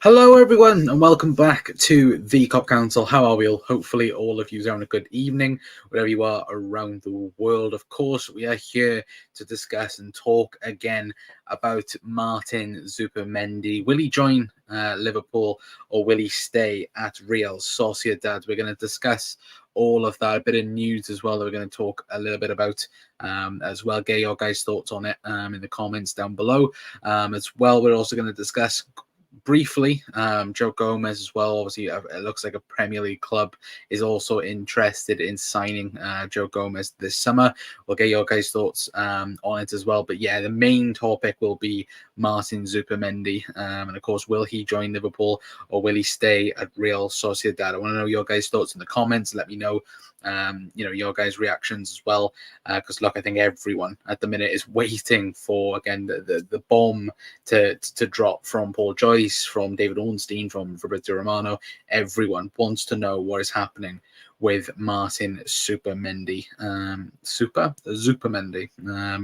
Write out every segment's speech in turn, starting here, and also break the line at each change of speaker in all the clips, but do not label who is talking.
Hello, everyone, and welcome back to the Cop Council. How are we all? Hopefully, all of you are having a good evening, wherever you are around the world. Of course, we are here to discuss and talk again about Martin Zubimendi. Will he join Liverpool or will he stay at Real Sociedad? We're going to discuss all of that, a bit of news as well that we're going to talk a little bit about as well. Get your guys' thoughts on it in the comments down below. As well, we're also going to discuss briefly Joe Gomez as well. Obviously, it looks like a Premier League club is also interested in signing Joe Gomez this summer. We'll get your guys' thoughts on it as well. But yeah, the main topic will be Martin Zubimendi. And of course, will he join Liverpool or will he stay at Real Sociedad? I want to know your guys' thoughts in the comments. Let me know your guys' reactions as well, because look, I think everyone at the minute is waiting for again the bomb to drop from Paul Joyce, from David Ornstein, from Fabrizio Romano. Everyone wants to know what is happening with Martin Zubimendi. Zubimendi.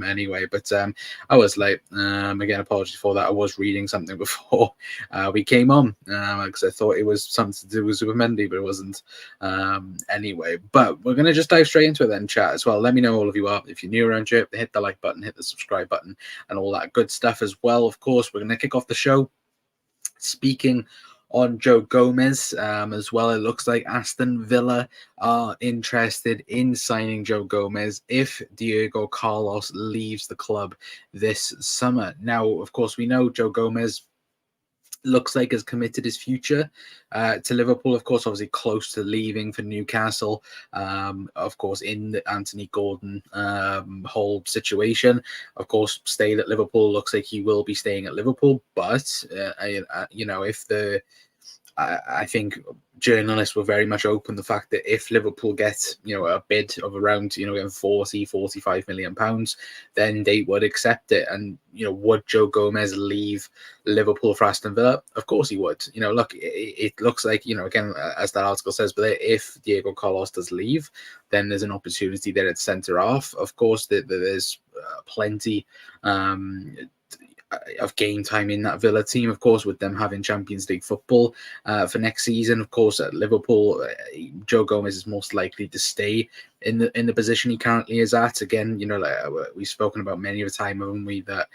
Anyway, but I was late. Again, apologies for that. I was reading something before we came on because I thought it was something to do with Zubimendi, but it wasn't. Anyway, but we're going to just dive straight into it then, chat as well. Let me know all of you are. If you're new around here, hit the like button, hit the subscribe button, and all that good stuff as well. Of course, we're going to kick off the show speaking on Joe Gomez as well. It looks like Aston Villa are interested in signing Joe Gomez if Diego Carlos leaves the club this summer. Now, of course, we know Joe Gomez looks like has committed his future to Liverpool. Of course, obviously close to leaving for Newcastle. Of course, in the Anthony Gordon whole situation. Of course, stayed at Liverpool. Looks like he will be staying at Liverpool. But if the I think journalists were very much open the fact that if Liverpool get a bid of around 40-45 million pounds, then they would accept it. And would Joe Gomez leave Liverpool for Aston Villa? Of course he would. Look, it looks like again, as that article says, but if Diego Carlos does leave, then there's an opportunity there at centre half. Of course, there's plenty of game time in that Villa team, of course, with them having Champions League football for next season. Of course, at Liverpool, Joe Gomez is most likely to stay in the position he currently is at. Again, we've spoken about many a time, haven't we, that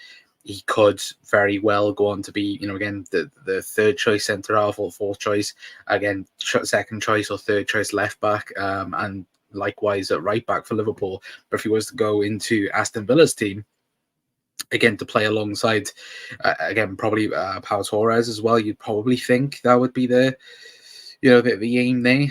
he could very well go on to be, again, the third choice centre half or fourth choice, again, second choice or third choice left back, and likewise at right back for Liverpool. But if he was to go into Aston Villa's team, again, to play alongside, again, probably Pau Torres as well, you'd probably think that would be the aim there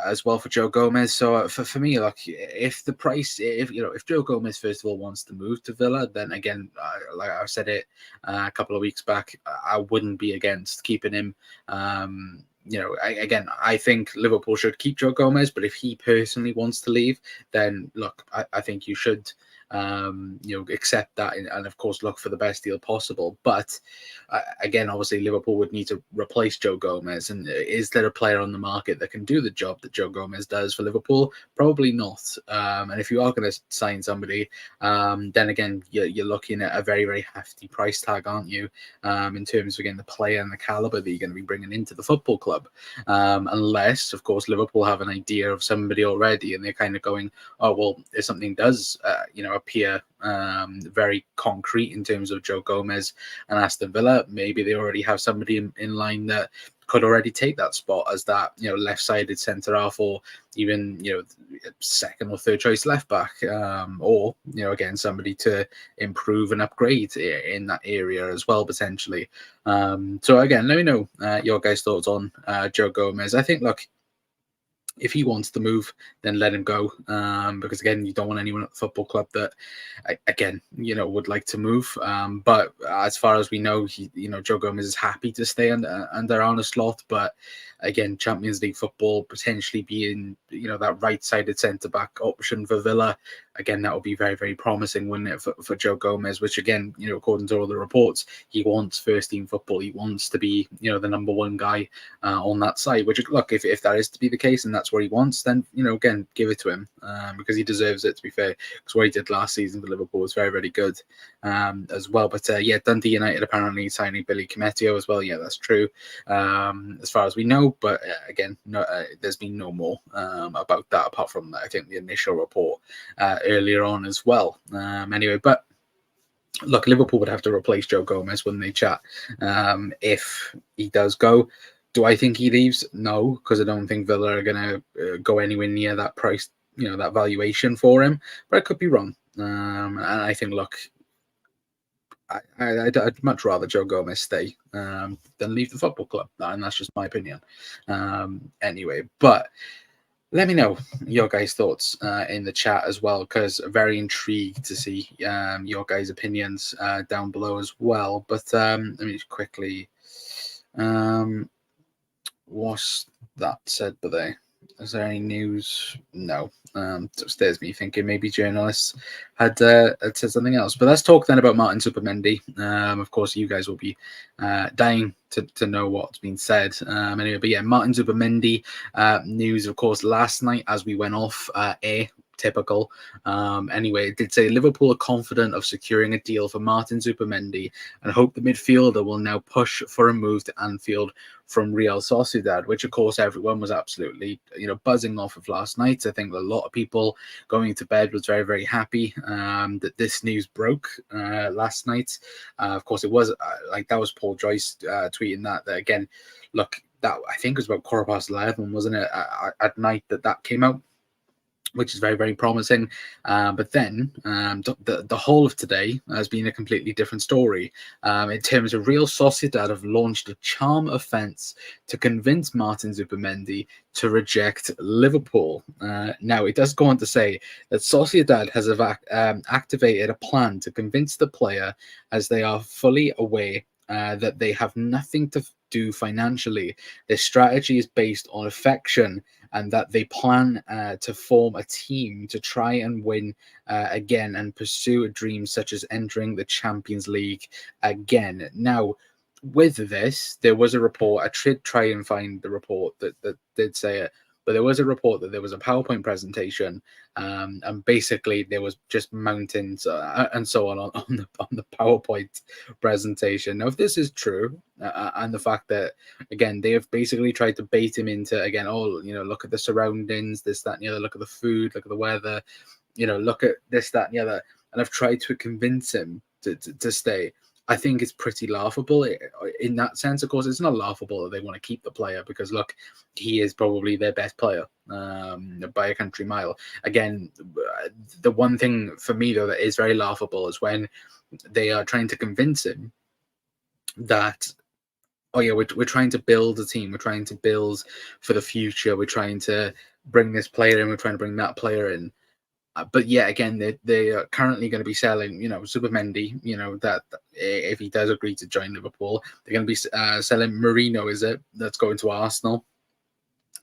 as well for Joe Gomez. So for me, like, if the price, if Joe Gomez first of all wants to move to Villa, then again, like I said it a couple of weeks back, I wouldn't be against keeping him. I think Liverpool should keep Joe Gomez, but if he personally wants to leave, then look, I think you should accept that and of course look for the best deal possible. But again, obviously Liverpool would need to replace Joe Gomez, and is there a player on the market that can do the job that Joe Gomez does for Liverpool? Probably not. And if you are going to sign somebody, then again you're looking at a very, very hefty price tag, aren't you, in terms of again the player and the caliber that you're going to be bringing into the football club, unless of course Liverpool have an idea of somebody already and they're kind of going, oh well, if something does appear very concrete in terms of Joe Gomez and Aston Villa, maybe they already have somebody in line that could already take that spot as that left-sided centre half, or even second or third choice left back, or again somebody to improve and upgrade in that area as well potentially. So again, let me know your guys' thoughts on Joe Gomez. I think, look, if he wants to move, then let him go. Because again, you don't want anyone at the football club that, again, would like to move. But as far as we know, Joe Gomez is happy to stay under Arne Slot. But again, Champions League football potentially being, that right-sided centre-back option for Villa. Again, that would be very, very promising, wouldn't it, for Joe Gomez, which again, according to all the reports, he wants first-team football. He wants to be, the number one guy on that side, which, look, if that is to be the case, and that's that's what he wants, then again, give it to him, because he deserves it. To be fair, because what he did last season for Liverpool was very, very good, as well. But yeah, Dundee United apparently signing Billy Koumetio as well. Yeah, that's true, as far as we know. But again, no, there's been no more about that apart from I think the initial report earlier on as well. Anyway, but look, Liverpool would have to replace Joe Gomez, wouldn't they, chat? If he does go. Do I think he leaves? No, because I don't think Villa are going to go anywhere near that price, that valuation for him. But I could be wrong. And I think, look, I'd much rather Joe Gomez stay than leave the football club. And that's just my opinion. Anyway, but let me know your guys' thoughts in the chat as well, because I'm very intrigued to see your guys' opinions down below as well. But let me just quickly... what's that said by there? Is there any news? No. Just there's me thinking maybe journalists had said something else. But let's talk then about Martin Zubimendi. Of course, you guys will be dying to know what's been said. Anyway, but yeah, Martin Zubimendi news, of course, last night as we went off air. Typical. Anyway, it did say Liverpool are confident of securing a deal for Martin Zubimendi and hope the midfielder will now push for a move to Anfield from Real Sociedad, which of course everyone was absolutely buzzing off of last night. I think a lot of people going to bed was very, very happy that this news broke last night. Of course, it was that was Paul Joyce tweeting that again. Look, that I think was about 11:15, wasn't it, at night that came out, which is very, very promising. But then the whole of today has been a completely different story. In terms of Real Sociedad have launched a charm offence to convince Martin Zubimendi to reject Liverpool. Now, it does go on to say that Sociedad has activated a plan to convince the player, as they are fully aware that they have nothing to do financially. Their strategy is based on affection, and that they plan to form a team to try and win again and pursue a dream such as entering the Champions League again. Now, with this, there was a report. I should try and find the report that did say it, but there was a report that there was a PowerPoint presentation, and basically there was just mountains and so on the PowerPoint presentation. Now, if this is true, and the fact that again they have basically tried to bait him into again, look at the surroundings, this, that, and the other, look at the food, look at the weather, look at this, that, and the other, and I've tried to convince him to stay. I think it's pretty laughable in that sense. Of course, it's not laughable that they want to keep the player because, look, he is probably their best player by a country mile. Again, the one thing for me, though, that is very laughable is when they are trying to convince him that, oh, yeah, we're trying to build a team. We're trying to build for the future. We're trying to bring this player in. We're trying to bring that player in. But yeah, again, they are currently going to be selling, Zubimendi, that if he does agree to join Liverpool, they're going to be selling Marino, is it? That's going to Arsenal.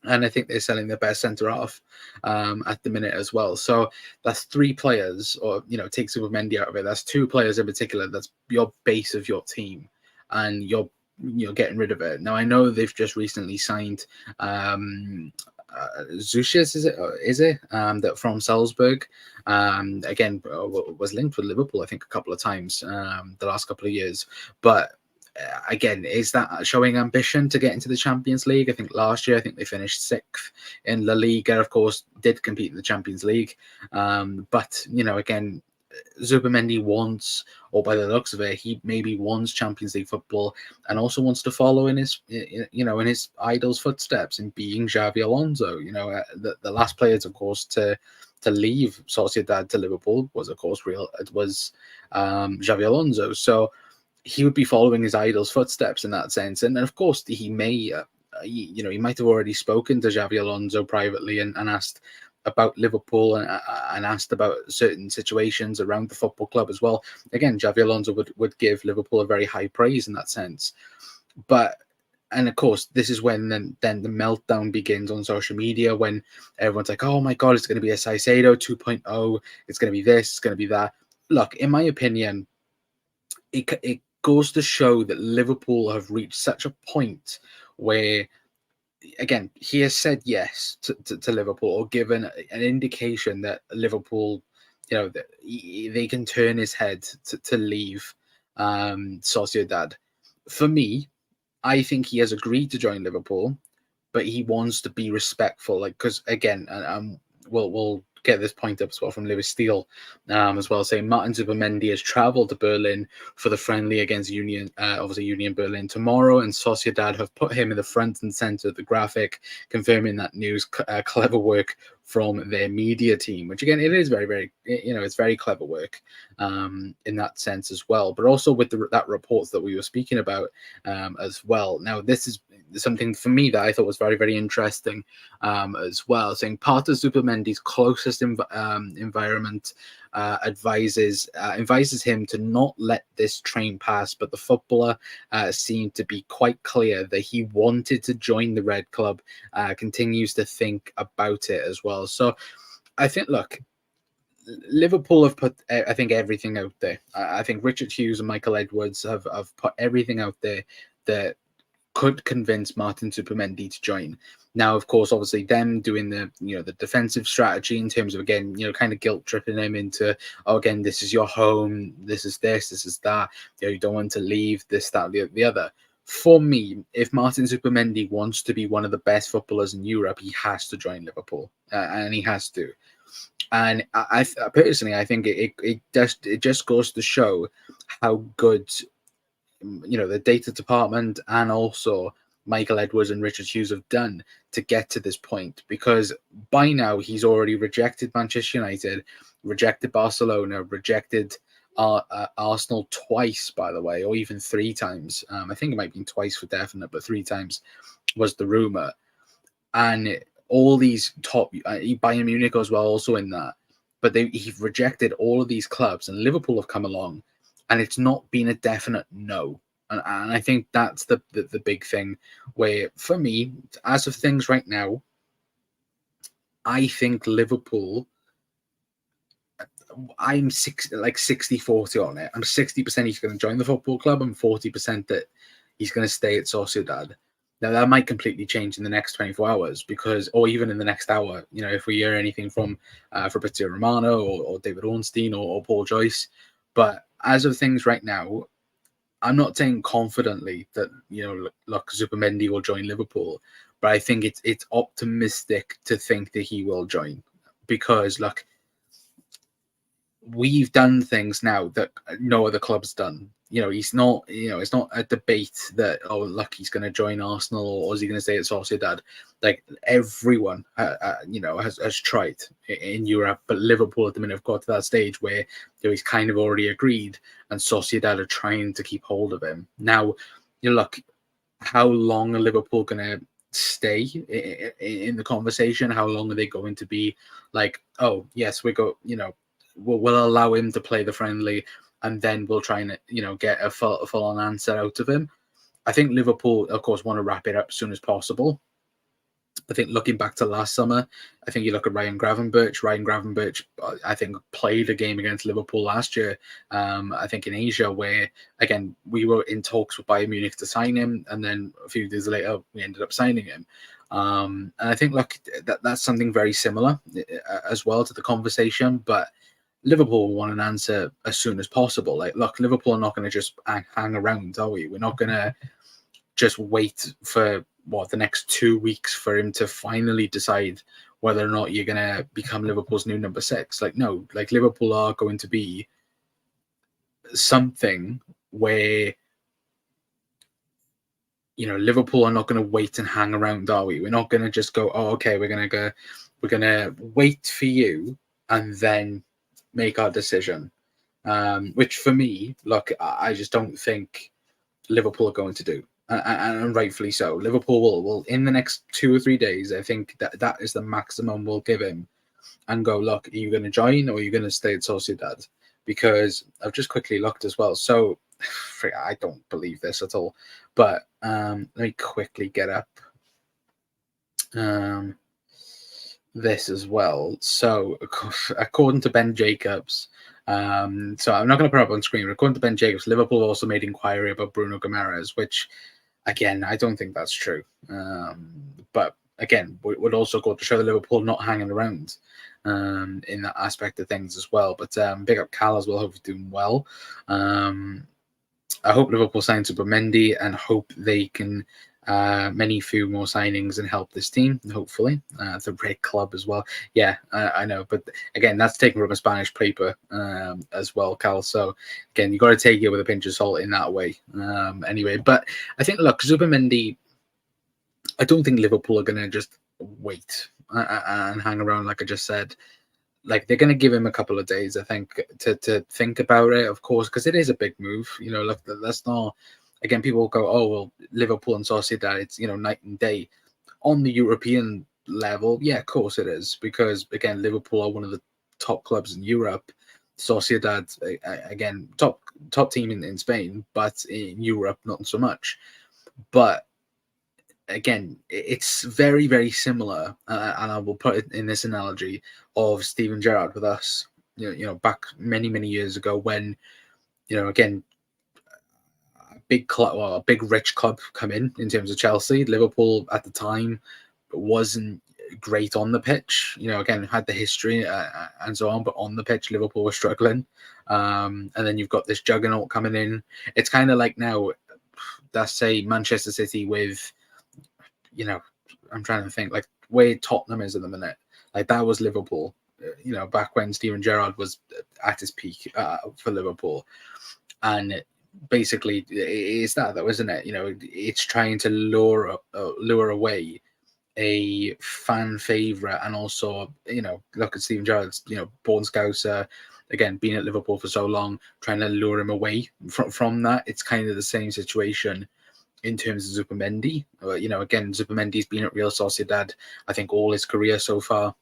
And I think they're selling their best centre-half at the minute as well. So that's 3 players, or, take Zubimendi out of it. That's 2 players in particular. That's your base of your team. And you're getting rid of it. Now, I know they've just recently signed... Zusias, is it that from Salzburg, again was linked with Liverpool I think a couple of times the last couple of years, but again, is that showing ambition to get into the Champions League? I think last year they finished 6th in La Liga, of course did compete in the Champions League, but again, Zubimendi wants, or by the looks of it, he maybe wants Champions League football and also wants to follow in his, in his idol's footsteps in being Xabi Alonso. The last players, of course, to leave Sociedad to Liverpool was, of course, Xabi Alonso. So he would be following his idol's footsteps in that sense. And of course, he may, he might have already spoken to Xabi Alonso privately and asked about Liverpool and asked about certain situations around the football club as well. Again, Xabi Alonso would give Liverpool a very high praise in that sense. And of course, this is when then the meltdown begins on social media, when everyone's like, oh my God, it's going to be a Caicedo 2.0. It's going to be this, it's going to be that. Look, in my opinion, it goes to show that Liverpool have reached such a point where again, he has said yes to Liverpool, or given an indication that Liverpool, that they can turn his head to leave Sociedad. For me, I think he has agreed to join Liverpool, but he wants to be respectful. Like, because again, and we'll get this point up as well from Lewis Steele, as well, saying Martin Zubimendi has travelled to Berlin for the friendly against Union, obviously Union Berlin tomorrow, and Sociedad have put him in the front and centre of the graphic, confirming that news. Clever work from their media team, which again, it is very, very, it's very clever work in that sense as well. But also with that report that we were speaking about as well. Now, this is something for me that I thought was very, very interesting as well, saying part of Zubimendi's closest environment advises him to not let this train pass, but the footballer seemed to be quite clear that he wanted to join the Red Club, continues to think about it as well. So I think, look, Liverpool have put, I think, everything out there. I think Richard Hughes and Michael Edwards have put everything out there that could convince Martin Zubimendi to join. Now, of course, obviously them doing the the defensive strategy in terms of, again, kind of guilt tripping him into, oh, again, this is your home, this is that, you don't want to leave, this, that, the other. For me, if Martin Zubimendi wants to be one of the best footballers in Europe, he has to join Liverpool, and he has to. And I personally, I think it just goes to show how good the data department and also Michael Edwards and Richard Hughes have done to get to this point, because by now he's already rejected Manchester United, rejected Barcelona, rejected Arsenal twice, by the way, or even three times. I think it might have been twice for definite, but three times was the rumor. And all these top, Bayern Munich as well, also in that. But he's rejected all of these clubs, and Liverpool have come along, and it's not been a definite no. And I think that's the big thing, where for me, as of things right now, I think Liverpool, I'm 60-40 on it. I'm 60% he's going to join the football club, and 40% that he's going to stay at Sociedad. Now, that might completely change in the next 24 hours, or even in the next hour, if we hear anything from Fabrizio Romano or David Ornstein or Paul Joyce. But as of things right now, I'm not saying confidently that, look, Zubimendi will join Liverpool, but I think it's optimistic to think that he will join, because, look, we've done things now that no other club's done. He's not, it's not a debate that, oh, look, he's going to join Arsenal, or is he going to stay at Sociedad? Like, everyone, has tried in Europe, but Liverpool at the minute have got to that stage where he's kind of already agreed, and Sociedad are trying to keep hold of him. Now, look, how long are Liverpool going to stay in the conversation? How long are they going to be like, oh, yes, we'll allow him to play the friendly, and then we'll try and get a full-on answer out of him? I think Liverpool, of course, want to wrap it up as soon as possible. I think looking back to last summer, I think you look at Ryan Gravenberch, I think, played a game against Liverpool last year, I think in Asia, where, again, we were in talks with Bayern Munich to sign him, and then a few days later, we ended up signing him. And I think, look, that's something very similar as well to the conversation, but Liverpool want an answer as soon as possible. Like, look, Liverpool are not going to just hang around, are we? We're not going to just wait for the next 2 weeks for him to finally decide whether or not you're going to become Liverpool's new number 6. Like, no, like, Liverpool are going to be something where, Liverpool are not going to wait and hang around, are we? We're not going to just go, oh, okay, we're going to wait for you and then make our decision. Which, for me, look, I just don't think Liverpool are going to do. And rightfully so. Liverpool will in the next 2 or 3 days, I think that is the maximum we'll give him, and go, look, are you going to join, or are you going to stay at Sociedad? Because I've just quickly looked as well. So I don't believe this at all. But let me quickly get up this as well. So according to Ben Jacobs, so I'm not going to put it up on screen, but according to Ben Jacobs, Liverpool also made inquiry about Bruno Guimaraes, which, Again, I don't think that's true. But again, would also go to show that Liverpool not hanging around in that aspect of things as well. But big up Cal as well. Hope he's doing well. I hope Liverpool sign Zubimendi and hope they can many few more signings and help this team. Hopefully, it's a great club as well. Yeah, I know, but again, that's taken from a Spanish paper as well, Cal. So again, you got to take it with a pinch of salt in that way. Anyway, but I think look, Zubimendi. I don't think Liverpool are going to just wait and hang around like I just said. Like they're going to give him a couple of days, I think, to think about it, of course, because it is a big move. You know, look, that's not. Again, people will go, oh well, Liverpool and Sociedad, it's night and day. On the European level, yeah, of course it is, because again, Liverpool are one of the top clubs in Europe. Sociedad, again, top team in Spain, but in Europe, not so much. But again, it's very, very similar, and I will put it in this analogy of Steven Gerrard with us. Back many, many years ago when, again, a big club, well, a big rich club come in terms of Chelsea. Liverpool at the time wasn't great on the pitch. Again, had the history and so on, but on the pitch, Liverpool was struggling. And then you've got this juggernaut coming in. It's kind of like now, let's say Manchester City with, I'm trying to think like where Tottenham is at the minute. Like that was Liverpool, back when Steven Gerrard was at his peak for Liverpool. And basically it's that though, isn't it? It's trying to lure away a fan favorite, and also look at Steven Gerrard's born Scouser, again being at Liverpool for so long, trying to lure him away from that. It's kind of the same situation in terms of Zubimendi. Again, Zubimendi's been at Real Sociedad, I think, all his career so far.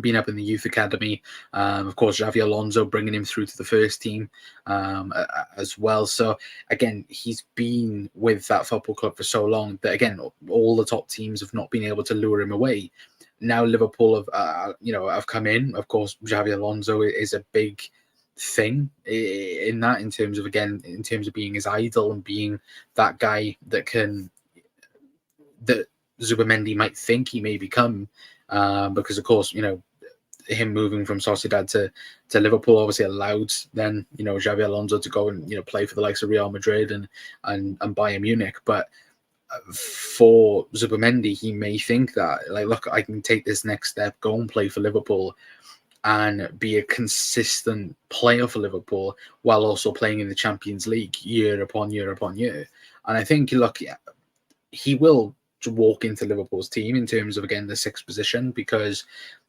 Been up in the youth academy. Of course, Xavi Alonso bringing him through to the first team as well. So again, he's been with that football club for so long that again, all the top teams have not been able to lure him away. Now Liverpool have come in. Of course, Xavi Alonso is a big thing in terms of being his idol and being that guy that Zubimendi might think he may become, because of course him moving from Sociedad to Liverpool obviously allowed then Xavi Alonso to go and play for the likes of Real Madrid and Bayern Munich. But for Zubimendi, he may think that like, look, I can take this next step, go and play for Liverpool and be a consistent player for Liverpool while also playing in the Champions League year upon year upon year. And I think, look, he will walk into Liverpool's team in terms of, again, the sixth position, because,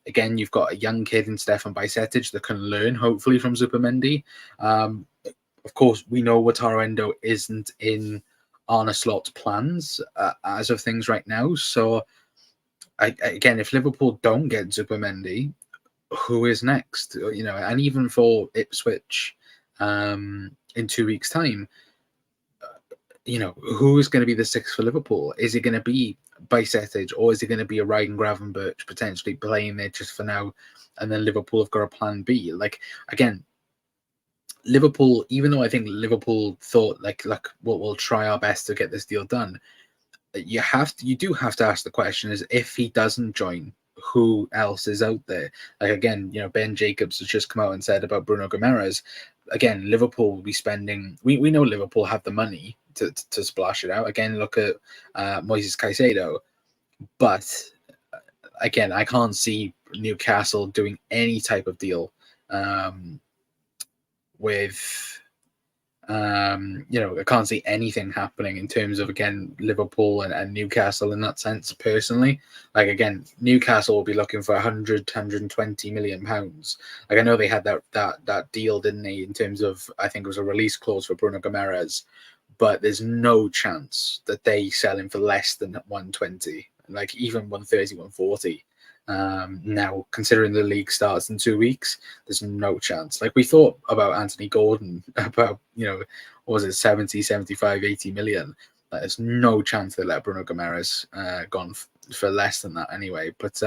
again, you've got a young kid in Stefan Bajcetic that can learn, hopefully, from Zubimendi. Of course, we know Wataru Endo isn't in Arne Slot's plans as of things right now. So, again, if Liverpool don't get Zubimendi, who is next? And even for Ipswich in 2 weeks' time, who is going to be the sixth for Liverpool? Is it going to be Bajcetic, or is it going to be a Ryan Gravenberch potentially playing there just for now, and then Liverpool have got a plan B? Like, again, Liverpool, even though I think Liverpool thought like we'll try our best to get this deal done, you do have to ask the question: is if he doesn't join, who else is out there? Like, again, Ben Jacobs has just come out and said about Bruno Guimaraes. Again, Liverpool will be spending. We know Liverpool have the money to splash it out. Again, look at Moises Caicedo. But again, I can't see Newcastle doing any type of deal with. I can't see anything happening in terms of, again, Liverpool and Newcastle in that sense, personally. Like, again, Newcastle will be looking for 120 million pounds. Like, I know they had that deal, didn't they, in terms of, I think it was a release clause for Bruno Guimaraes, but there's no chance that they sell him for less than 120, like even 130, 140. Now, considering the league starts in 2 weeks, there's no chance. Like, we thought about Anthony Gordon, about, what was it, 70, 75, 80 million. Like, there's no chance they let Bruno Guimaraes gone for less than that anyway. But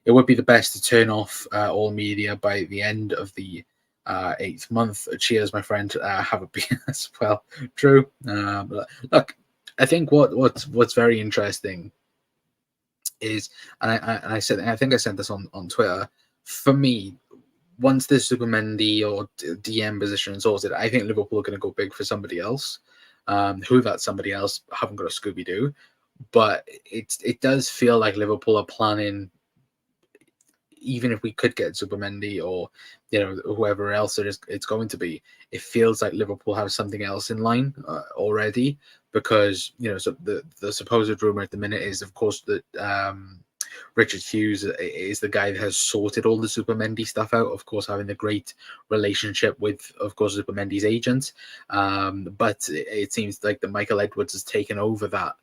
it would be the best to turn off all media by the end of the 8th month. Cheers, my friend. Have a beer as well. True. Look, I think what's very interesting is, and I said, I think I sent this on Twitter. For me, once this Zubimendi or DM position is sorted, I think Liverpool are going to go big for somebody else. Who that somebody else, haven't got a Scooby Doo, but it does feel like Liverpool are planning, even if we could get Zubimendi or whoever else it's going to be, it feels like Liverpool have something else in line already, because so the supposed rumor at the minute is, of course, that Richard Hughes is the guy that has sorted all the Zubimendi stuff out, of course, having a great relationship with, of course, Zubimendi's agent. But it seems like that Michael Edwards has taken over that,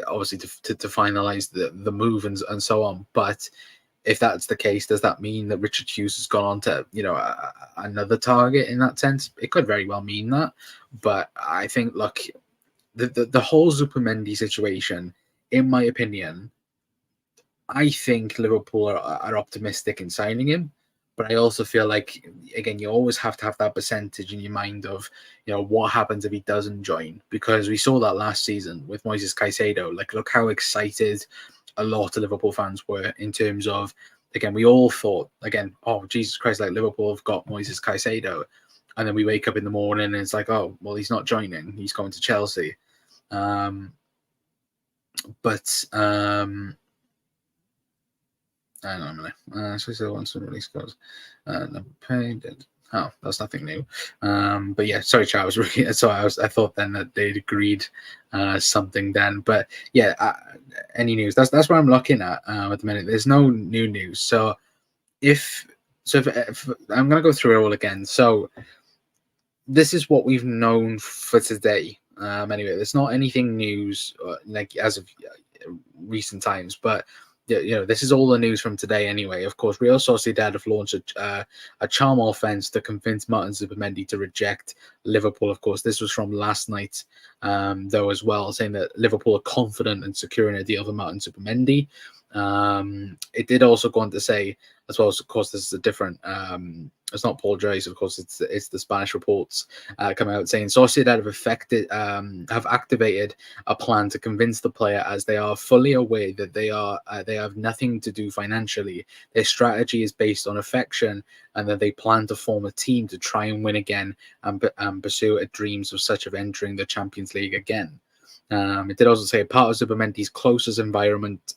obviously to finalize the move and so on. But if that's the case, does that mean that Richard Hughes has gone on to another target in that sense? It could very well mean that, but I think, look, the whole Zubimendi situation, in my opinion, I think Liverpool are optimistic in signing him, but I also feel like, again, you always have to have that percentage in your mind of, what happens if he doesn't join, because we saw that last season with Moises Caicedo. Like, look how excited a lot of Liverpool fans were in terms of, again, we all thought, again, oh, Jesus Christ, like Liverpool have got Moises Caicedo. And then we wake up in the morning and it's like, oh, well, he's not joining. He's going to Chelsea. Hang on a minute. Sociedad wants to release goals. Number paid. Oh, that's nothing new. But yeah, sorry, Charles. I thought then that they'd agreed something then. But yeah, any news? That's what I'm looking at the minute. There's no new news. So if I'm gonna go through it all again. So this is what we've known for today. Anyway, there's not anything news like as of recent times, but this is all the news from today anyway. Of course, Real Sociedad have launched a charm offense to convince Martin Zubimendi to reject Liverpool. Of course, this was from last night, though, as well, saying that Liverpool are confident in securing a deal for Martin Zubimendi. It did also go on to say, as well as, of course, this is a different. It's not Paul Joyce, of course. It's the Spanish reports come out saying Sociedad have activated a plan to convince the player, as they are fully aware that they have nothing to do financially. Their strategy is based on affection, and that they plan to form a team to try and win again and pursue dreams of such of entering the Champions League again. It did also say part of Zubimendi's closest environment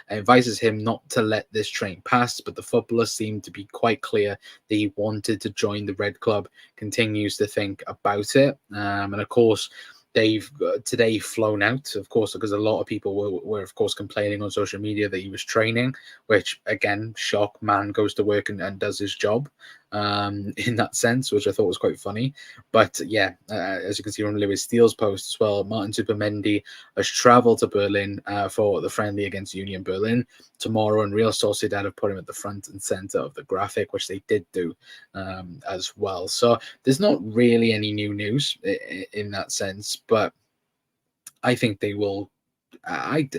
advises him not to let this train pass, but the footballer seemed to be quite clear that he wanted to join the Red Club, continues to think about it. And of course, they've today flown out, of course, because a lot of people were of course, complaining on social media that he was training, which, again, shock, man goes to work and does his job in that sense, which I thought was quite funny. But yeah, as you can see from Lewis Steele's post as well, Martin Zubimendi has travelled to Berlin for the friendly against Union Berlin tomorrow, and Real Sociedad have put him at the front and centre of the graphic, which they did do as well. So there's not really any new news in that sense, but I think they will. I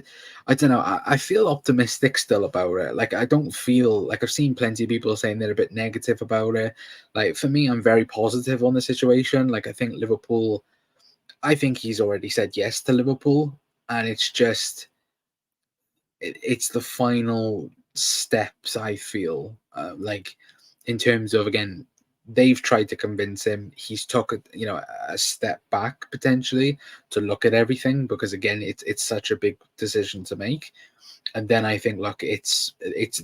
don't know. I feel optimistic still about it. Like, I don't feel like, I've seen plenty of people saying they're a bit negative about it. Like, for me, I'm very positive on the situation. Like, I think he's already said yes to Liverpool, and it's just it's the final steps, I feel, like, in terms of, again, they've tried to convince him. He's took a step back potentially to look at everything, because, again, it's such a big decision to make. And then I think, look, it's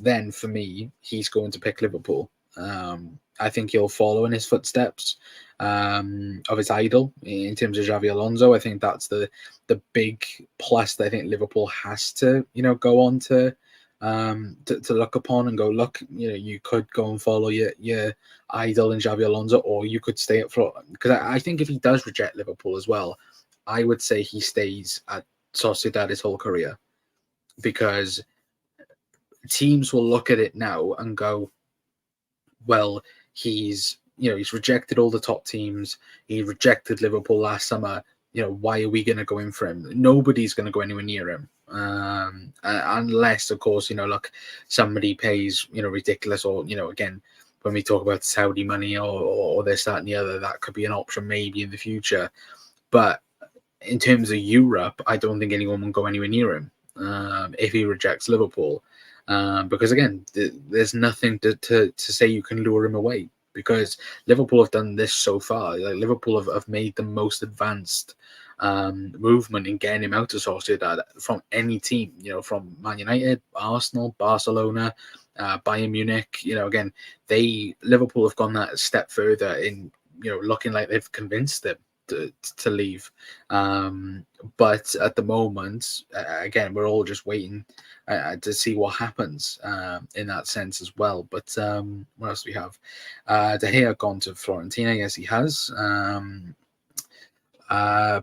then, for me, he's going to pick Liverpool. I think he'll follow in his footsteps of his idol in terms of Xavi Alonso. I think that's the big plus that I think Liverpool has to go on to look upon and go, look, you could go and follow your idol in Xavi Alonso, or you could stay up front. Because I think if he does reject Liverpool as well, I would say he stays at Sociedad his whole career, because teams will look at it now and go, well, he's rejected all the top teams. He rejected Liverpool last summer. Why are we going to go in for him? Nobody's going to go anywhere near him, unless, of course, look, somebody pays ridiculous, or again, when we talk about Saudi money or this, that, and the other, that could be an option maybe in the future. But in terms of Europe, I don't think anyone will go anywhere near him if he rejects Liverpool. Because again, there's nothing to say you can lure him away, because Liverpool have done this so far. Like, Liverpool have made the most advanced movement in getting him out of Sociedad from any team, from Man United, Arsenal, Barcelona, Bayern Munich. Again, Liverpool have gone that step further in, looking like they've convinced them to leave. But at the moment, again, we're all just waiting to see what happens in that sense as well. But what else do we have? De Gea gone to Fiorentina. Yes, he has.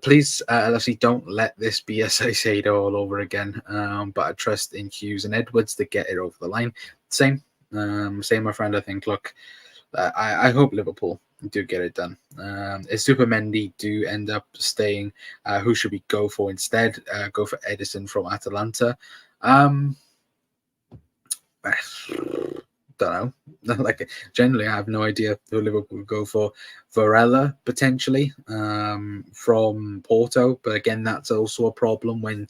Please, Leslie, don't let this be a Sociedad all over again. But I trust in Hughes and Edwards to get it over the line. Same, my friend. I think. Look, I hope Liverpool do get it done. If Zubimendi do end up staying, who should we go for instead? Go for Edison from Atalanta. Don't know. Like, generally, I have no idea who Liverpool would go for. Varela potentially from Porto, but again, that's also a problem when,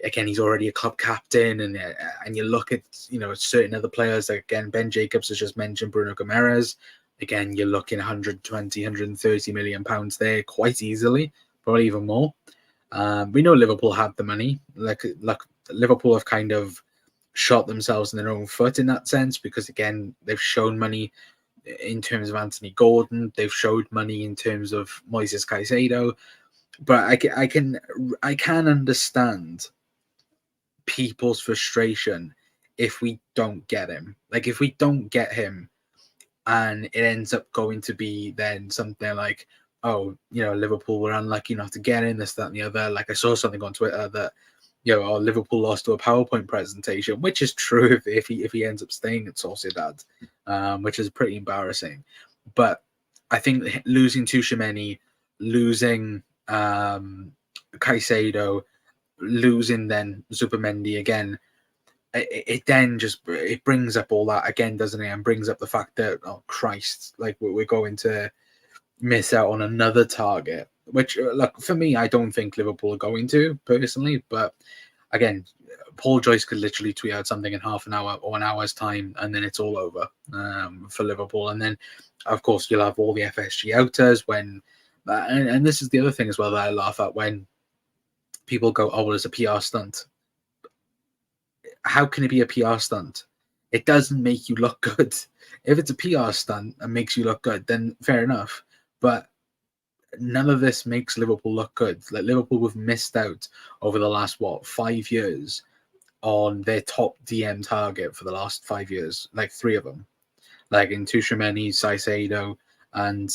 again, he's already a club captain, and you look at certain other players. Like, again, Ben Jacobs has just mentioned Bruno Guimaraes. Again, you're looking 120, 130 million pounds there quite easily, probably even more. We know Liverpool have the money. Like Liverpool have kind of shot themselves in their own foot in that sense, because again, they've shown money in terms of Anthony Gordon. They've showed money in terms of Moises Caicedo. But I can understand people's frustration if we don't get him. Like, if we don't get him, and it ends up going to be then something like, oh, Liverpool were unlucky not to get in, this, that, and the other. Like, I saw something on Twitter that, Liverpool lost to a PowerPoint presentation, which is true if he ends up staying at Sociedad, which is pretty embarrassing. But I think losing Tuchemeni, losing Caicedo, losing then Zubimendi again, it then just brings up all that again, doesn't it? And brings up the fact that, oh Christ, like, we're going to miss out on another target. Which, look, for me, I don't think Liverpool are going to personally. But again, Paul Joyce could literally tweet out something in half an hour or an hour's time, and then it's all over for Liverpool. And then, of course, you'll have all the FSG outers when, and this is the other thing as well that I laugh at, when people go, "Oh, well, it's a PR stunt." How can it be a PR stunt? It doesn't make you look good. If it's a PR stunt and makes you look good, then fair enough. But none of this makes Liverpool look good. Like, Liverpool have missed out over the last 5 years on their top DM target for the last 5 years. Like, 3 of them, like in Tuchemeni, Caicedo, and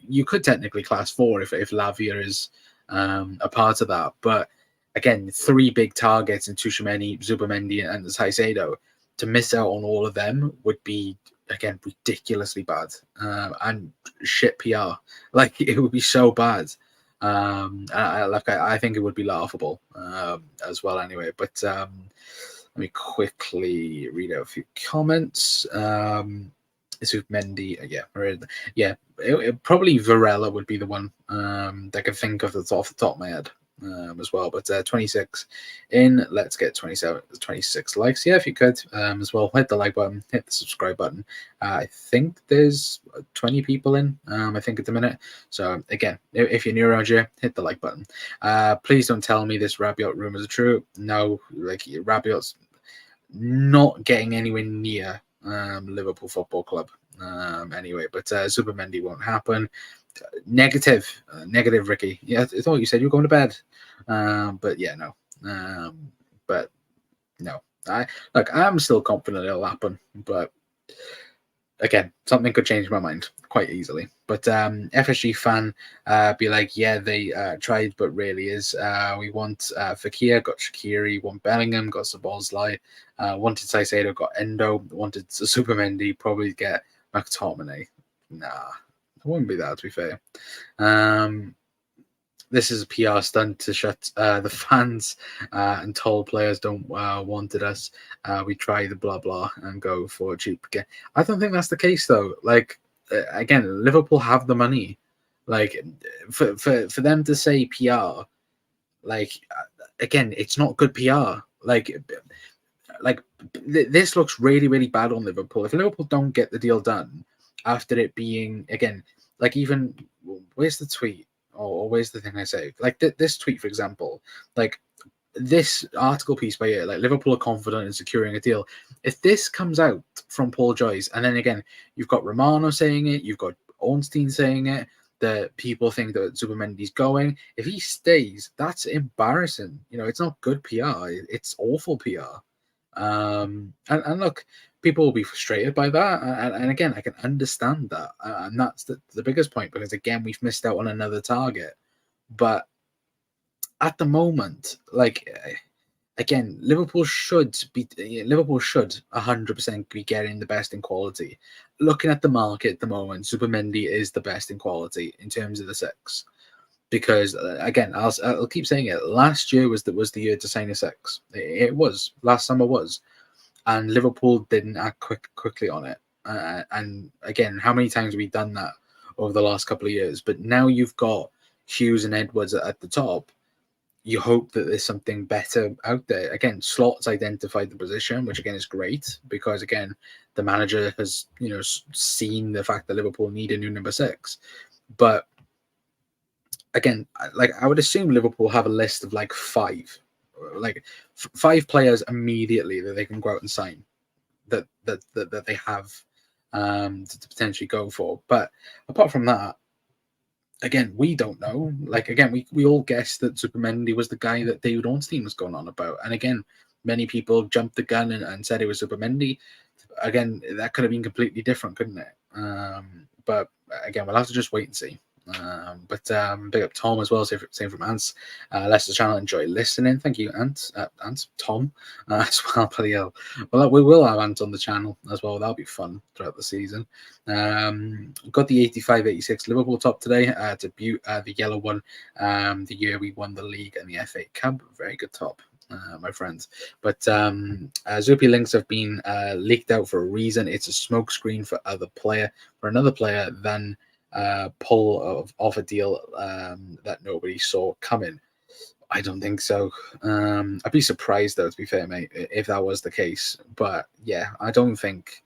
you could technically class 4 if Lavia is a part of that. But again, 3 big targets in Tuchemeni, Zubimendi, and Caicedo. To miss out on all of them would be, again, ridiculously bad and shit PR. Like, it would be so bad. I think it would be laughable as well. Anyway, but let me quickly read out a few comments. Zubimendi, probably Varela would be the one that I can think of off the top of my head. As well, but 26 in. Let's get 26 likes. Yeah, if you could as well, hit the like button, hit the subscribe button. I think there's 20 people in, I think, at the minute. So again, if you're new around here, hit the like button. Please don't tell me this Rabiot rumors are true. No, like, Rabiot's not getting anywhere near Liverpool Football Club anyway, but Zubimendi won't happen. Negative, Ricky. Yeah, I thought you said you were going to bed. But yeah, no. But no. I'm still confident it'll happen. But again, something could change my mind quite easily. But FSG fan be like, yeah, they tried, but really is. We want Fekir, got Shaqiri, want Bellingham, got Szoboszlai, wanted Caicedo, got Endo, wanted Zubimendi, probably get McTominay. Nah. It wouldn't be that, to be fair. this is a PR stunt to shut the fans and told players don't wanted us. We try the blah blah and go for cheap again. I don't think that's the case though. Like again, Liverpool have the money. Like for them to say PR, like again, it's not good PR. Like this looks really really bad on Liverpool. If Liverpool don't get the deal done after it being again, like even where's the tweet or where's the thing I say? Like this tweet, for example, like this article piece by it, like Liverpool are confident in securing a deal. If this comes out from Paul Joyce, and then again you've got Romano saying it, you've got Ornstein saying it, that people think that Zubimendi's going. If he stays, that's embarrassing. You know, it's not good PR. It's awful PR. And look, people will be frustrated by that. And again, I can understand that. And that's the biggest point because, again, we've missed out on another target. But at the moment, like, again, Liverpool should 100% be getting the best in quality. Looking at the market at the moment, Zubimendi is the best in quality in terms of the six. Because again, I'll keep saying it. Last year was the year to sign a six. It was last summer was, and Liverpool didn't act quickly on it. And again, how many times have we done that over the last couple of years? But now you've got Hughes and Edwards at the top. You hope that there's something better out there. Again, Slot's identified the position, which again is great because again, the manager has seen the fact that Liverpool need a new number six. But again, like I would assume Liverpool have a list of like five players immediately that they can go out and sign that they have to potentially go for. But apart from that, again, we don't know. Like again, we all guessed that Zubimendi was the guy that David Ornstein was going on about, and again, many people jumped the gun and said it was Zubimendi. Again, that could have been completely different, couldn't it? But again, we'll have to just wait and see. But big up Tom as well, same from Ants. Leicester channel, enjoy listening. Thank you, Ant, Tom, as well. Bloody hell. Well, we will have Ant on the channel as well. That'll be fun throughout the season. Got the 85-86 Liverpool top today. Debut the yellow one. The year we won the league and the FA Cup. Very good top. My friends, but Zupi links have been leaked out for a reason. It's a smokescreen for another player than pull off a deal that nobody saw coming. I don't think so. I'd be surprised though, to be fair, mate, if that was the case. But yeah, I don't think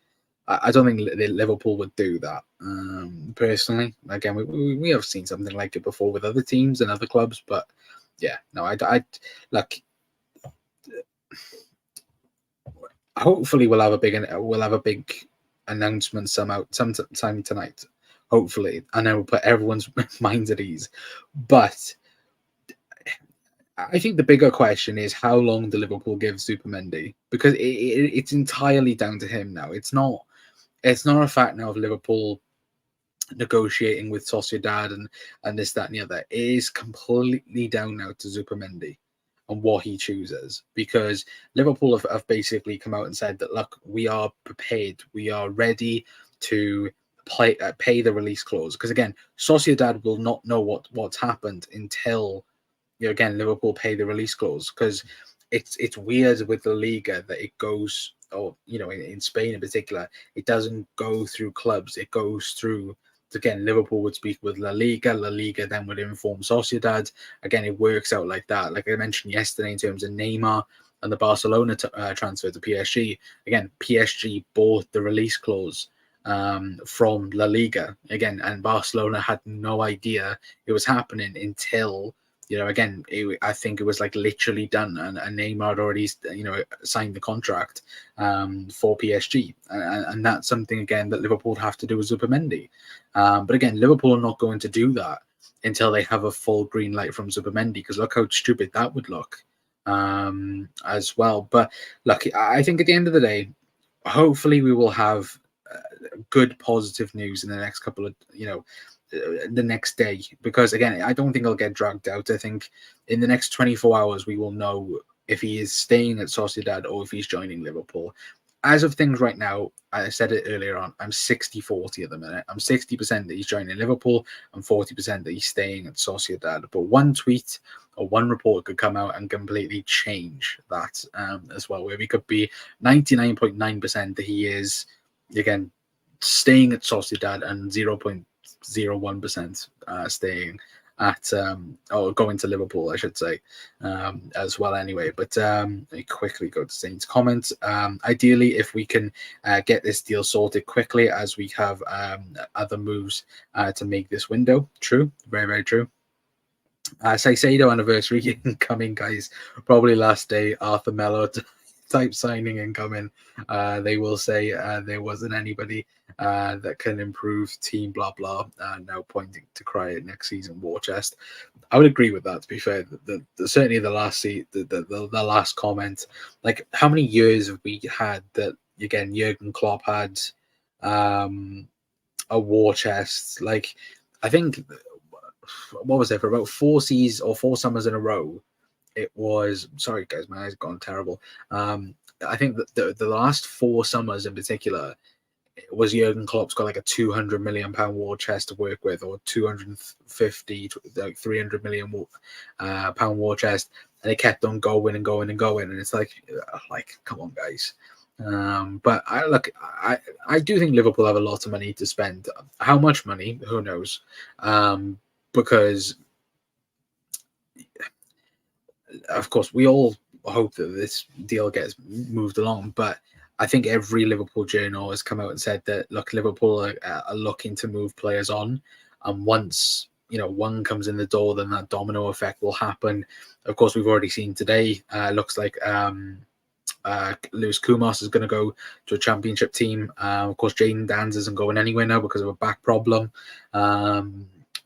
Liverpool would do that. Personally, again, we have seen something like it before with other teams and other clubs, but yeah, no, I like. Hopefully, we'll have a big announcement sometime tonight. Hopefully, and I will put everyone's minds at ease. But I think the bigger question is how long do Liverpool give Zubimendi? Because it's entirely down to him now. It's not a fact now of Liverpool negotiating with Sociedad and this, that, and the other. It is completely down now to Zubimendi and what he chooses, because Liverpool have basically come out and said that, look, we are prepared, we are ready to pay the release clause, because again, Sociedad will not know what's happened until again Liverpool pay the release clause, because it's weird with the Liga that it goes, or in Spain in particular, it doesn't go through clubs, it goes through. Again, Liverpool would speak with La Liga then would inform Sociedad. Again, it works out like that. Like I mentioned yesterday, in terms of Neymar and the Barcelona transfer to PSG. Again, PSG bought the release clause from La Liga again, and Barcelona had no idea it was happening until again, I think it was like literally done, and Neymar had already signed the contract for PSG, and that's something again that Liverpool would have to do with Zubimendi. But again, Liverpool are not going to do that until they have a full green light from Zubimendi, because look how stupid that would look as well. But look, I think at the end of the day, hopefully we will have good positive news in the next couple of the next day, because again, I don't think he'll get dragged out. I think in the next 24 hours we will know if he is staying at Sociedad or if he's joining Liverpool. as of things right now, I said it earlier on, I'm 60-40 at the minute. I'm 60% that he's joining Liverpool and 40% that he's staying at Sociedad. But one tweet or one report could come out and completely change that as well, where we could be 99.9% that he is, again, staying at Sociedad and 0.01% staying at or going to Liverpool, I should say, as well anyway. But let me quickly go to Zane's comments. Ideally, if we can get this deal sorted quickly, as we have other moves to make this window. True, very, very true. Saicedo anniversary incoming, guys. Probably last day. Arthur Mello type signing incoming. They will say there wasn't anybody that can improve team, blah, blah. Now pointing to cry next season, war chest. I would agree with that, to be fair. Certainly the last comment. Like, how many years have we had that, again, Jurgen Klopp had a war chest? Like, I think, what was it, for about 4 seasons or 4 summers in a row, it was, sorry guys, my eyes gone terrible. I think that the last 4 summers in particular, it was Jurgen Klopp's got like a 200 million pound war chest to work with, or 250 like 300 million pound war chest, and it kept on going and going and going, and it's like come on, guys. But I do think Liverpool have a lot of money to spend. How much money, who knows? Because of course we all hope that this deal gets moved along, but I think every Liverpool journal has come out and said that, look, Liverpool are looking to move players on, and once one comes in the door, then that domino effect will happen. Of course, we've already seen today. Looks like Lewis Kumas is going to go to a championship team. Of course, Jayden Danns isn't going anywhere now because of a back problem.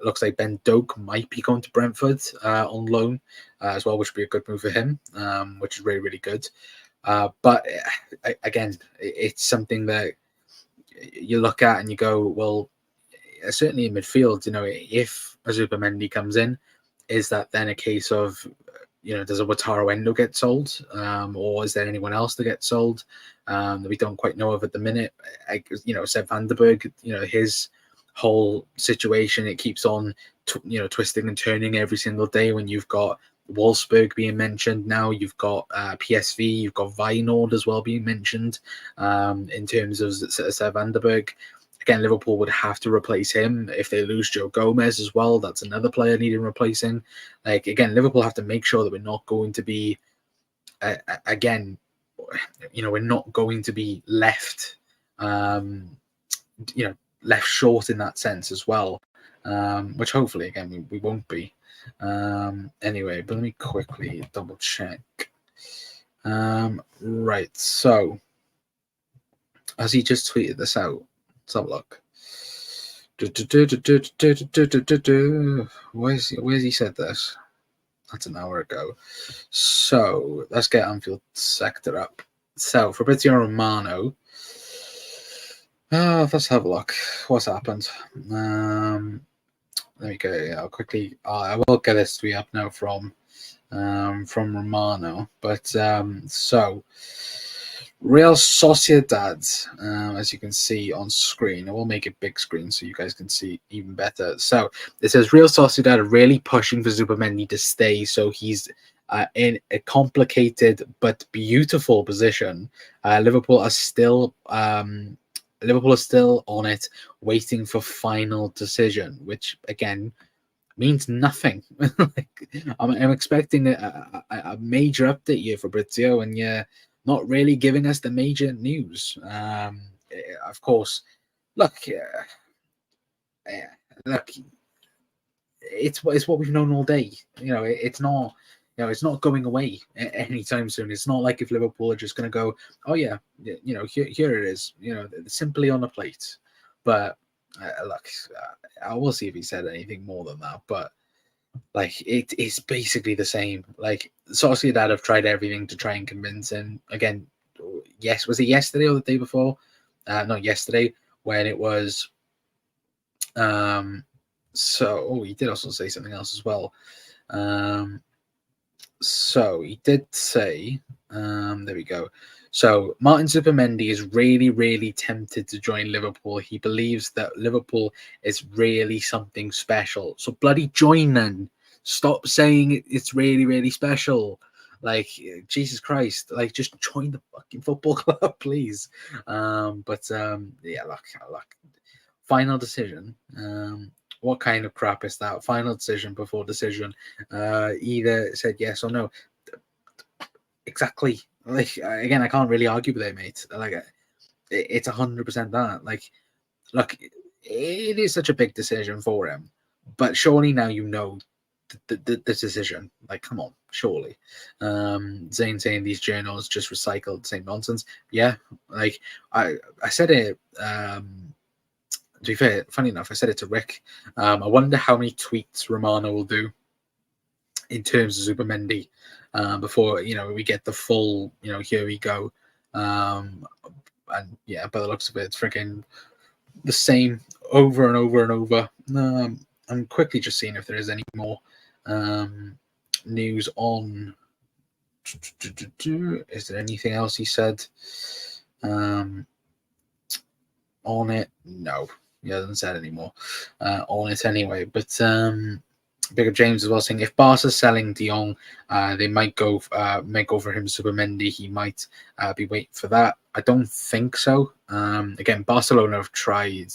Looks like Ben Doak might be going to Brentford on loan as well, which would be a good move for him, which is really, really good. But again, it's something that you look at and you go, well, certainly in midfield, if a Zubimendi comes in, is that then a case of, does a Wataru Endo get sold? Or is there anyone else to get sold that we don't quite know of at the minute? Seb Vandenberg, his whole situation, it keeps on, twisting and turning every single day when you've got Wolfsburg being mentioned now, you've got PSV, you've got Feyenoord as well being mentioned in terms of Seb Vandenberg. Again, Liverpool would have to replace him if they lose Joe Gomez as well. That's another player needing replacing. Like, again, Liverpool have to make sure that we're not going to be, we're not going to be left, left short in that sense as well, which hopefully, again, we won't be. Anyway, but let me quickly double check. Right, so has he just tweeted this out? Let's have a look. Where's he said this? That's an hour ago. So let's get Anfield sector up. So Fabrizio Romano. Let's have a look. What's happened? There we go. I'll quickly. I will get this tweet up now from Romano. But so Real Sociedad, as you can see on screen, I will make it big screen so you guys can see even better. So it says Real Sociedad are really pushing for Zubimendi to stay, so he's in a complicated but beautiful position. Liverpool are still on it, waiting for final decision, which again means nothing. I'm expecting a major update here for Fabrizio, and yeah, not really giving us the major news. Of course, look, it's what we've known all day. It's not. It's not going away anytime soon. It's not like if Liverpool are just going to go, oh yeah, here it is, simply on a plate. But look, I will see if he said anything more than that. But like, it's basically the same. Like, Sociedad have tried everything to try and convince him. Again, yes, was it yesterday or the day before? Not yesterday, when it was. So, he did also say something else as well. So he did say, There we go. So Martin Zubimendi is really, really tempted to join Liverpool. He believes that Liverpool is really something special. So bloody join then. Stop saying it's really, really special. Like, Jesus Christ, like, just join the fucking football club, please. Yeah, look, final decision. What kind of crap is that? Final decision before decision. Either said yes or no. Exactly. Like, again, I can't really argue with it, mate. Like, it's 100% that. Like, look, it is such a big decision for him, but surely now you know the decision. Like, come on, surely. Zane saying these journals just recycled the same nonsense. Yeah, like I said it. To be fair, funny enough, I said it to Rick. I wonder how many tweets Romano will do in terms of Zubimendi before we get the full here we go. And yeah, by the looks of it, it's freaking the same over and over and over. I'm quickly just seeing if there is any more news on. Is there anything else he said on it? No, he hasn't said any more on it anyway. But Bigger James as well saying if Barca's selling De Jong, they might go for him. Zubimendi, he might be waiting for that. I don't think so. Again, Barcelona have tried.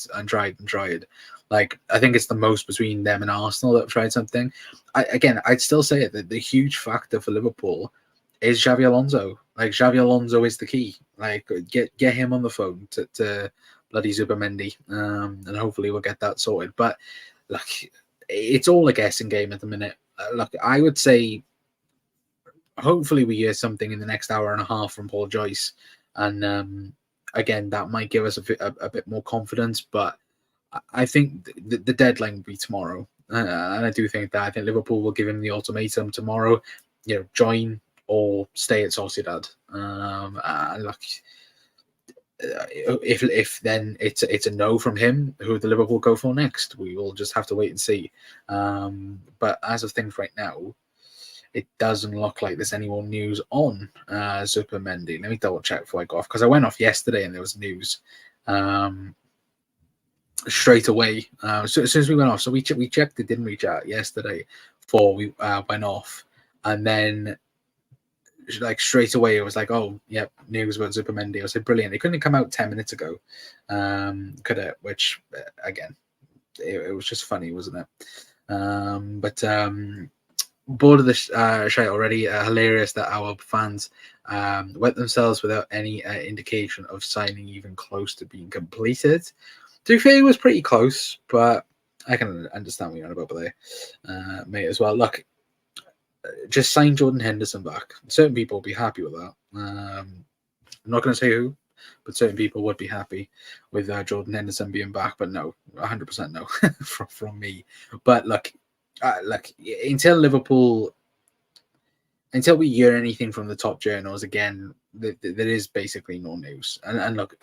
Like, I think it's the most between them and Arsenal that have tried something. I'd still say it that the huge factor for Liverpool is Xabi Alonso. Like, Xabi Alonso is the key. Like, get him on the phone to bloody Zubimendi, and hopefully we'll get that sorted. But look, it's all a guessing game at the minute. Look, I would say hopefully we hear something in the next hour and a half from Paul Joyce, and again that might give us a bit more confidence. But I think the deadline will be tomorrow, and I do think that. I think Liverpool will give him the ultimatum tomorrow. Join or stay at Sociedad. And look, if then it's a no from him, who the Liverpool go for next, we will just have to wait and see. But as of things right now, it doesn't look like there's any more news on Zubimendi. Let me double check before I go off, because I went off yesterday and there was news straight away. So as soon as we went off, so we checked it didn't reach out yesterday before we went off, and then like straight away it was like, oh yep, news about Zubimendi. I was like, brilliant. It couldn't have come out 10 minutes ago, could it? Which again, it was just funny, wasn't it? But bored of this shite already. Hilarious that our fans wet themselves without any indication of signing even close to being completed. To be fair, it was pretty close, but I can understand what you're on about there, mate, as well. Look, just sign Jordan Henderson back. Certain people will be happy with that. I'm not going to say who, but certain people would be happy with Jordan Henderson being back. But no, 100% no from me. But look, until we hear anything from the top journals again, there is basically no news. And look,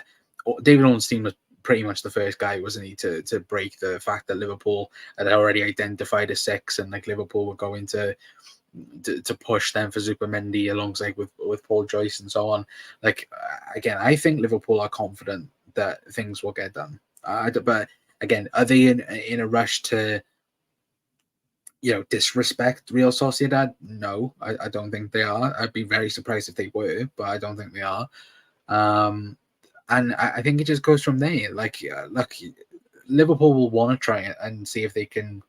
David Ornstein was pretty much the first guy, wasn't he, to break the fact that Liverpool had already identified a 6, and like Liverpool were going to push them for Zubimendi alongside with Paul Joyce and so on. Like, again, I think Liverpool are confident that things will get done. But again, are they in a rush to disrespect Real Sociedad? No, I don't think they are. I'd be very surprised if they were, but I don't think they are. And I think it just goes from there. Like, Liverpool will want to try it and see if they can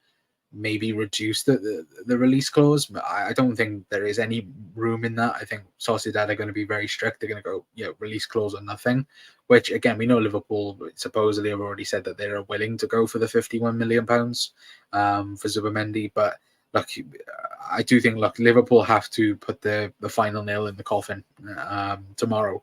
maybe reduce the release clause. I don't think there is any room in that. I think Sociedad are going to be very strict. They're going to go, release clause or nothing, which again, we know Liverpool supposedly have already said that they're willing to go for the £51 million for Zubimendi. But look, I do think, Liverpool have to put the final nail in the coffin tomorrow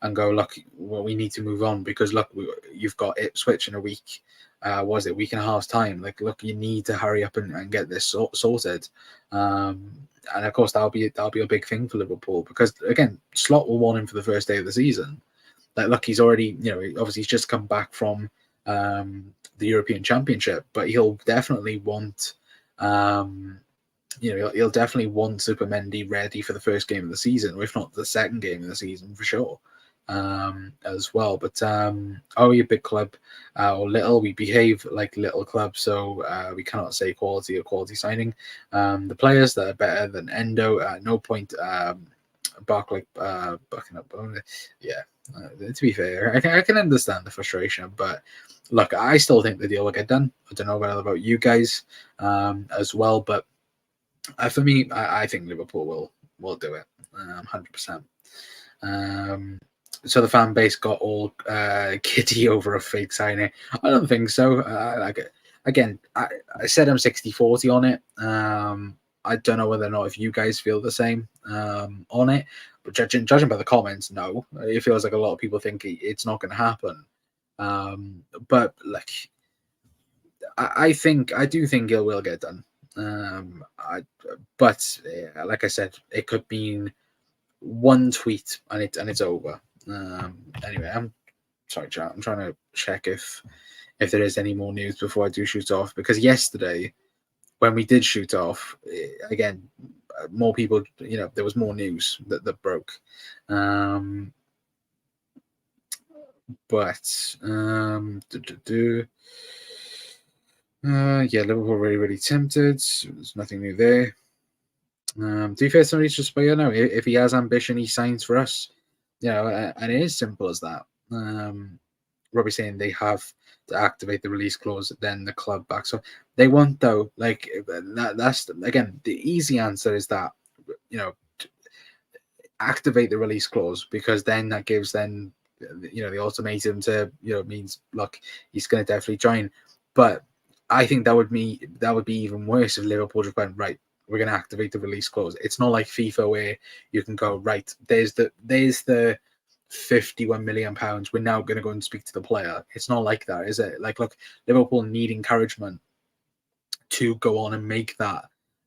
and go, look, we need to move on, because look, you've got Ipswich in a week. Was it week and a half's time? Like, look, you need to hurry up and get this sorted. And of course, that'll be a big thing for Liverpool, because again, Slot will want him for the first day of the season. Like, look, he's already, obviously he's just come back from the European Championship, but he'll definitely want he'll definitely want Zubimendi ready for the first game of the season, or if not the second game of the season for sure, as well. But are we a big club or little? We behave like little club, so we cannot say quality or quality signing. The players that are better than Endo, no point. Barkley backing up. Yeah, to be fair, I can understand the frustration, but look, I still think the deal will get done. I don't know about you guys as well, but for me, I think Liverpool will do it, 100%. So the fan base got all giddy over a fake signing. I don't think so. Again, I said I'm 60-40 on it. I don't know whether or not if you guys feel the same on it, but judging by the comments, no. It feels like a lot of people think it's not going to happen. But like, I do think it will get done. But like I said, it could mean one tweet and it's over. Anyway, I'm sorry, chat. I'm trying to check if there is any more news before I do shoot off, because yesterday when we did shoot off, again, more people, there was more news that broke. But yeah, Liverpool really tempted. There's nothing new there. To be fair, somebody's just, if he has ambition, he signs for us. And it is simple as that. Robbie saying they have to activate the release clause, then the club back. So they want, though, like that's again the easy answer is that activate the release clause, because then that gives the ultimatum to means look, he's going to definitely join. But I think that would be even worse if Liverpool just went, right, we're going to activate the release clause. It's not like FIFA where you can go, right, there's the £51 million. We're now going to go and speak to the player. It's not like that, is it? Like, look, Liverpool need encouragement to go on and make that,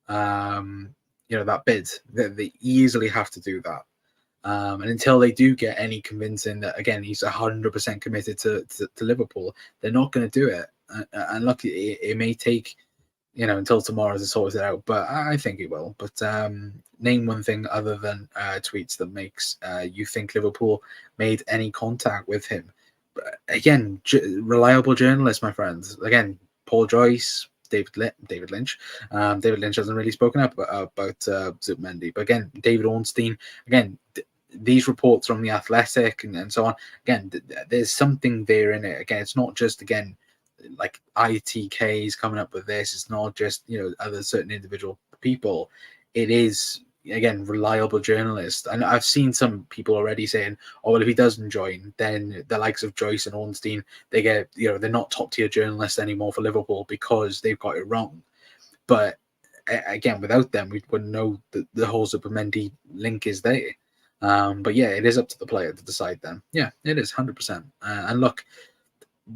that bid. They easily have to do that. And until they do get any convincing that, again, he's 100% committed to Liverpool, they're not going to do it. And look, it may take until tomorrow to sort it out, but I think it will. But name one thing other than tweets that makes you think Liverpool made any contact with him. Again, reliable journalists, my friends. Again, Paul Joyce, David Lynch. David Lynch hasn't really spoken up about Zubimendi, but again, David Ornstein. Again, these reports from the Athletic and so on. Again, there's something there in it. Again, it's not just like ITKs coming up with this. It's not just other certain individual people. It is, again, reliable journalists. And I've seen some people already saying, oh, well, if he doesn't join, then the likes of Joyce and Ornstein, they get, they're not top tier journalists anymore for Liverpool because they've got it wrong. But again, without them, we wouldn't know that the whole Zubimendi link is there. But yeah, it is up to the player to decide then. Yeah, it is 100%. And look,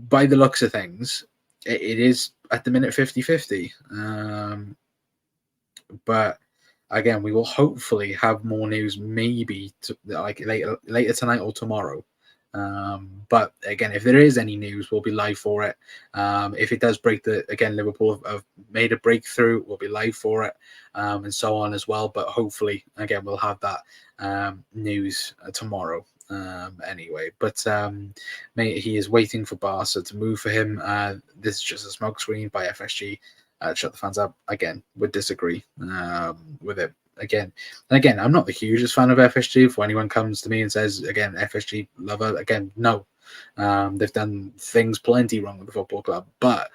by the looks of things, it is at the minute 50-50. But again, we will hopefully have more news maybe later tonight or tomorrow. But again, if there is any news, we'll be live for it. If it does break, Liverpool have made a breakthrough, we'll be live for it, and so on as well. But hopefully, again, we'll have that news tomorrow. Anyway, but mate, he is waiting for Barca to move for him. This is just a smokescreen by FSG. Shut the fans up. Again, would disagree with it. Again, I'm not the hugest fan of FSG. If anyone comes to me and says, again, FSG lover, again, no. They've done things plenty wrong with the football club. But,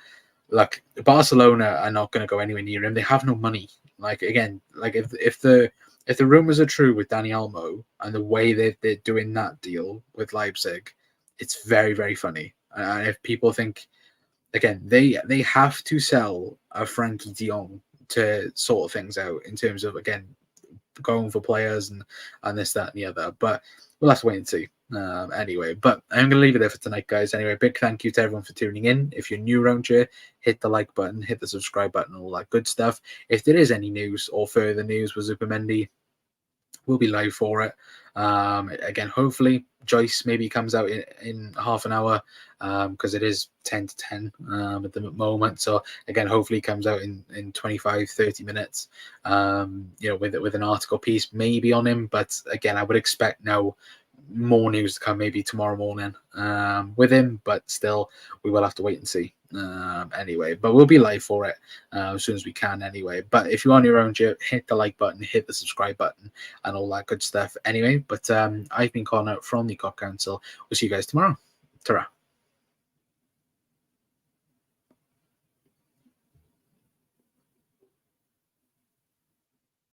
look, Barcelona are not going to go anywhere near him. They have no money. Like, again, like if the rumours are true with Dani Olmo and the way they're doing that deal with Leipzig, it's very, very funny. And if people think, again, they have to sell a Frankie de Jong to sort things out in terms of, again, going for players and this, that, and the other. But we'll have to wait and see. Anyway, but I'm going to leave it there for tonight, guys. Anyway, big thank you to everyone for tuning in. If you're new around here, hit the like button, hit the subscribe button, all that good stuff. If there is any news or further news with Zubimendi, we'll be live for it. Again, hopefully Joyce maybe comes out in half an hour, because it is 10 to 10 at the moment. So again, hopefully it comes out in 25, 30 minutes, with an article piece maybe on him. But again, I would expect now more news to come maybe tomorrow morning with him, but still we will have to wait and see anyway. But we'll be live for it as soon as we can anyway. But if you're on your own, hit the like button, hit the subscribe button, and all that good stuff anyway. But I've been Connor from the Cop Council. We'll see you guys tomorrow. Ta-ra.